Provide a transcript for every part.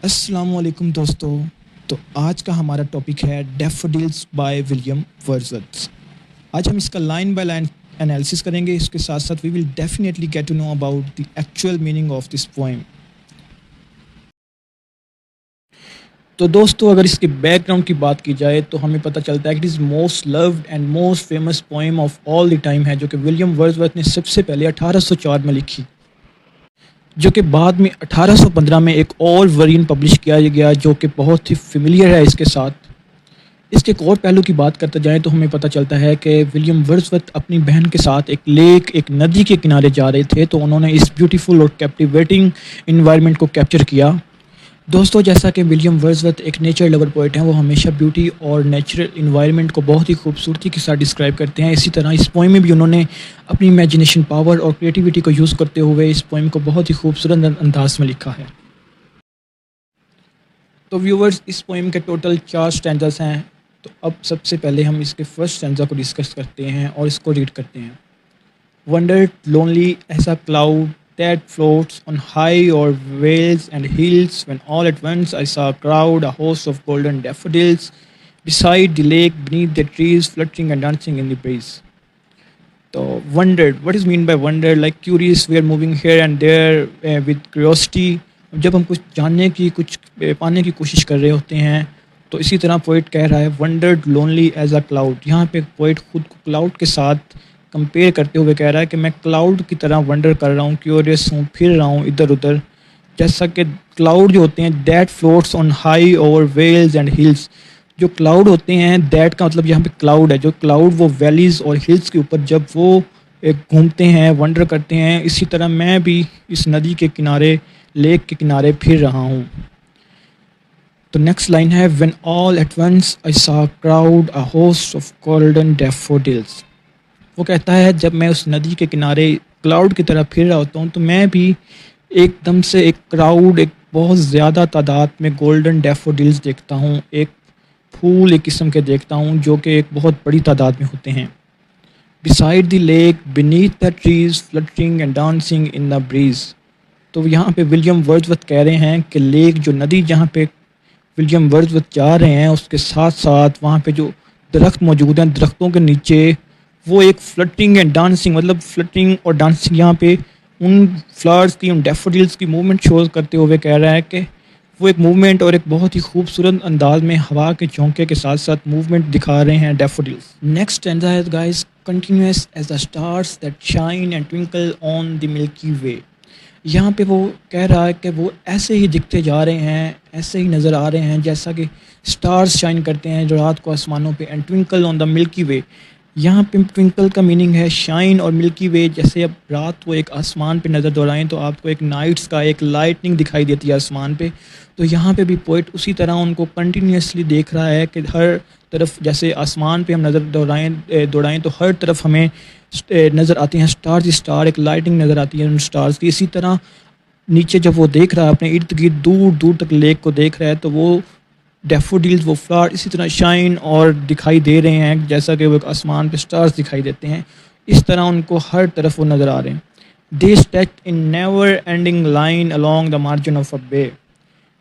السلام علیکم دوستو. تو آج کا ہمارا ٹاپک ہے ڈیفوڈلز بائی ولیم ورڈزورتھ. آج ہم اس کا لائن بائی لائن انالیسس کریں گے. اس کے ساتھ ساتھ we will definitely get to know about the actual meaning of this poem. تو دوستو اگر اس کے بیک گراؤنڈ کی بات کی جائے تو ہمیں پتہ چلتا ہے کہ it is most loved and most famous poem of all the time ہے، جو کہ ولیم ورڈزورتھ نے سب سے پہلے 1804 میں لکھی، جو کہ بعد میں 1815 میں ایک اور ورژن پبلش کیا گیا جو کہ بہت ہی فیملیئر ہے اس کے ساتھ. اس کے ایک اور پہلو کی بات کرتے جائیں تو ہمیں پتہ چلتا ہے کہ ولیم ورڈزورتھ اپنی بہن کے ساتھ ایک ندی کے کنارے جا رہے تھے، تو انہوں نے اس بیوٹیفل اور کیپٹیویٹنگ انوائرمنٹ کو کیپچر کیا. دوستو جیسا کہ ولیم ورڈزورتھ ایک نیچر لور پوئٹ ہیں، وہ ہمیشہ بیوٹی اور نیچرل انوائرمنٹ کو بہت ہی خوبصورتی کے ساتھ ڈسکرائب کرتے ہیں. اسی طرح اس پوئم میں بھی انہوں نے اپنی امیجنیشن پاور اور کریٹیوٹی کو یوز کرتے ہوئے اس پوئم کو بہت ہی خوبصورت انداز میں لکھا ہے. تو ویورز، اس پوئم کے ٹوٹل 4 سٹینزاز ہیں. تو اب سب سے پہلے ہم اس کے فرسٹ سٹینزا کو ڈسکس کرتے ہیں اور اس کو ریڈ کرتے ہیں. Wandered lonely as a cloud that floats on high o'er vales and hills, when all at once I saw a crowd, a host of golden daffodils, beside the lake, beneath the trees, fluttering and dancing in the breeze. So, wondered. What is mean by wonder? Like curious, we are moving here and there with curiosity. جب ہم کچھ جاننے کی کچھ پانے کی کوشش کر رہے ہوتے ہیں تو اسی طرح پوئٹ کہہ رہا ہے wondered lonely as a cloud. یہاں پہ پوئٹ خود کو کلاؤڈ کے ساتھ کمپیئر کرتے ہوئے کہہ رہا ہے کہ میں کلاؤڈ کی طرح ونڈر کر رہا ہوں، کیوریس ہوں، پھر رہا ہوں ادھر ادھر. جیسا کہ کلاؤڈ جو ہوتے ہیں that floats on high over vales and hills. جو کلاؤڈ ہوتے ہیں دیٹ کا مطلب یہاں پہ کلاؤڈ ہے. جو کلاؤڈ وہ ویلیز اور ہلس کے اوپر جب وہ گھومتے ہیں، ونڈر کرتے ہیں، اسی طرح میں بھی اس ندی کے کنارے، لیک کے کنارے پھر رہا ہوں. تو نیکسٹ لائن ہے when all at once I saw a crowd, a host of golden daffodils. وہ کہتا ہے جب میں اس ندی کے کنارے کلاؤڈ کی طرح پھر رہا ہوتا ہوں تو میں بھی ایک دم سے ایک کراؤڈ، ایک بہت زیادہ تعداد میں گولڈن ڈیفوڈلز دیکھتا ہوں. ایک پھول ایک قسم کے دیکھتا ہوں جو کہ ایک بہت بڑی تعداد میں ہوتے ہیں. beside the lake, beneath the trees, fluttering and dancing in the breeze. تو یہاں پہ ولیم ورڈزورتھ کہہ رہے ہیں کہ لیک جو ندی جہاں پہ ولیم ورڈزورتھ جا رہے ہیں اس کے ساتھ ساتھ وہاں پہ جو درخت موجود ہیں، درختوں کے نیچے وہ ایک فلٹنگ اینڈ ڈانسنگ، مطلب فلٹنگ اور ڈانسنگ یہاں پہ ان فلاورز کی، ان ڈیفوڈلز کی موومنٹ شوز کرتے ہوئے کہہ رہا ہے کہ وہ ایک موومنٹ اور ایک بہت ہی خوبصورت انداز میں ہوا کے جھونکے کے ساتھ ساتھ موومنٹ دکھا رہے ہیں ڈیفوڈلز. نیکسٹ اسٹینزا ہے guys continuous as the stars that shine and twinkle on the milky way. یہاں پہ وہ کہہ رہا ہے کہ وہ ایسے ہی دکھتے جا رہے ہیں، ایسے ہی نظر آ رہے ہیں جیسا کہ اسٹارز شائن کرتے ہیں جو رات کو آسمانوں پہ. اینڈ ٹوئنکل آن دا ملکی وے، یہاں پہ ٹوئنکل کا میننگ ہے شائن اور ملکی وے. جیسے اب رات کو ایک آسمان پہ نظر دوڑائیں تو آپ کو ایک نائٹس کا ایک لائٹنگ دکھائی دیتی ہے آسمان پہ. تو یہاں پہ بھی پوئٹ اسی طرح ان کو کنٹینیوسلی دیکھ رہا ہے کہ ہر طرف جیسے آسمان پہ ہم نظر دوڑائیں تو ہر طرف ہمیں نظر آتی ہیں اسٹارز، اسٹار ایک لائٹنگ نظر آتی ہے ان اسٹارز کی. اسی طرح نیچے جب وہ دیکھ رہا ہے اپنے ارد گرد دور دور تک لیک کو دیکھ رہا ہے تو وہ ڈیفوڈلز، وہ فلاور اسی طرح شائن اور دکھائی دے رہے ہیں جیسا کہ وہ آسمان پہ اسٹارز دکھائی دیتے ہیں. اس طرح ان کو ہر طرف وہ نظر آ رہے ہیں. They stretch in never ending line along the margin of a bay.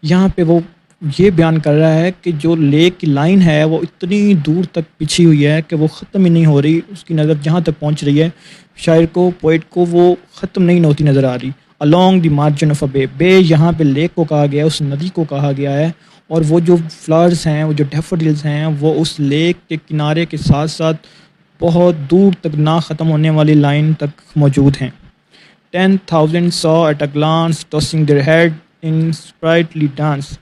یہاں پہ وہ یہ بیان کر رہا ہے کہ جو لیک کی لائن ہے وہ اتنی دور تک بچھی ہوئی ہے کہ وہ ختم ہی نہیں ہو رہی. اس کی نظر جہاں تک پہنچ رہی ہے شاعر کو، پوئٹ کو، وہ ختم نہیں ہوتی نظر آ رہی. along the margin of a bay. بے یہاں پہ لیک کو کہا گیا ہے، اس ندی کو کہا گیا ہے. اور وہ جو فلاورز ہیں، وہ جو ڈیفوڈلز ہیں، وہ اس لیک کے کنارے کے ساتھ ساتھ بہت دور تک نہ ختم ہونے والی لائن تک موجود ہیں. 10,000 saw at a glance, tossing their head in sprightly dance.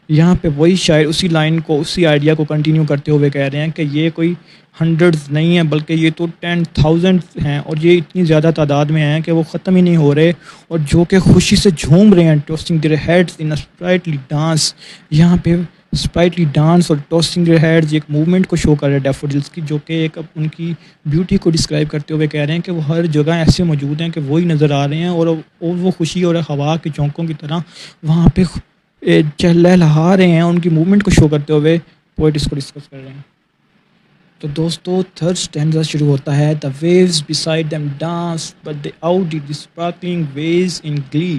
یہاں پہ وہی شاعر اسی لائن کو، اسی آئیڈیا کو کنٹینیو کرتے ہوئے کہہ رہے ہیں کہ یہ کوئی ہنڈریڈز نہیں ہیں بلکہ یہ تو 10,000 ہیں، اور یہ اتنی زیادہ تعداد میں ہیں کہ وہ ختم ہی نہیں ہو رہے اور جو کہ خوشی سے جھوم رہے ہیں. Tossing their heads in sprightly dance. یہاں پہ اسپرائٹلی ڈانس اور ٹوسٹنگ دیئر ہیڈز ایک موومنٹ کو شو کر رہے ہیں ڈیفوڈلز کی، جو کہ ایک ان کی بیوٹی کو ڈسکرائب کرتے ہوئے کہہ رہے ہیں کہ وہ ہر جگہ ایسے موجود ہیں کہ وہی نظر آ رہے ہیں اور وہ خوشی اور ہوا کے جھونکوں کی طرح وہاں پہ لہلا رہے ہیں. ان کی موومنٹ کو شو کرتے ہوئے پوئٹ اس کو ڈسکس کر رہے ہیں. تو دوستو تھرڈ اسٹینزا شروع ہوتا ہے the waves beside them dance but they outdid the sparkling waves in glee.